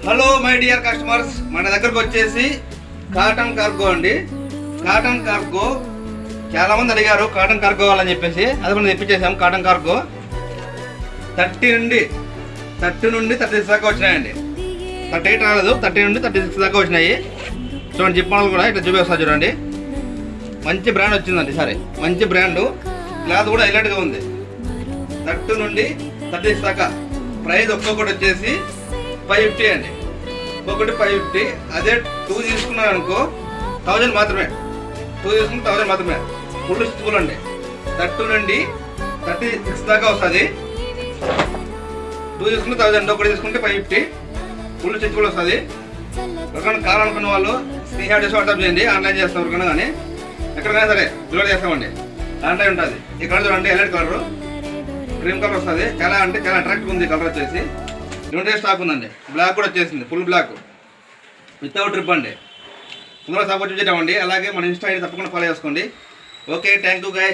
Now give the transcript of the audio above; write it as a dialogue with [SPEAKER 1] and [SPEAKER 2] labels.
[SPEAKER 1] Hello my dear customers, మన దగ్గరకు వచ్చేసి కాటన్ కార్గో అండి. కాటన్ కార్గో చాలా మంది అడిగారు కాటన్ కార్గో కావాలని చెప్పేసి, అది మనం తెప్పించేసాం. కాటన్ కార్గో 30 నుండి 36 దాకా వచ్చినాయండి. 38 రాలేదు, 30 నుండి 36 దాకా వచ్చినాయి. చూడండి, జిప్ మోడల్ కూడా ఇట్లా చూపిస్తా చూడండి. మంచి బ్రాండ్ వచ్చిందండి. సరే, మంచి బ్రాండ్. క్లాత్ కూడా హైలైట్గా ఉంది. 30 నుండి 36 దాకా. ప్రైస్ ఒక్కొక్కటి వచ్చేసి 550 అండి. ఒక్కొక్కటి 550. అదే 2 తీసుకున్నాను అనుకో 1000 మాత్రమే. 2 తీసుకుంటే 1000 మాత్రమే. ఫుల్ స్టిచ్బుల్ అండి. 30 నుండి 36 దాకా వస్తుంది. 2 తీసుకుంటే 1000, ఒకటి తీసుకుంటే 550. ఫుల్ స్టిచ్బుల్ వస్తుంది. ఎవరికైనా కావాలనుకున్న వాళ్ళు స్క్రీన్ షాట్ చేసి వాట్సాప్ చేయండి. ఆన్లైన్ చేస్తాం ఎవరికైనా కానీ, ఎక్కడికైనా సరే డెలివరీ చేస్తామండి. ఆన్లైన్ ఉంటుంది. ఈ కలర్ చూడండి, హైలైట్ కలర్, క్రీమ్ కలర్ వస్తుంది. చాలా అంటే చాలా అట్రాక్టివ్ ఉంది. కలర్ వచ్చేసి లిమిటెడ్ స్టాక్ ఉందండి. బ్లాక్ కూడా వచ్చేసింది, ఫుల్ బ్లాక్ వితౌట్ ట్రిప్ అండి. తొందరగా సపోర్ట్ చేద్దామండి. అలాగే మన ఇన్స్టా ఐడి తప్పకుండా ఫాలో చేసుకోండి. Okay, thank you guys.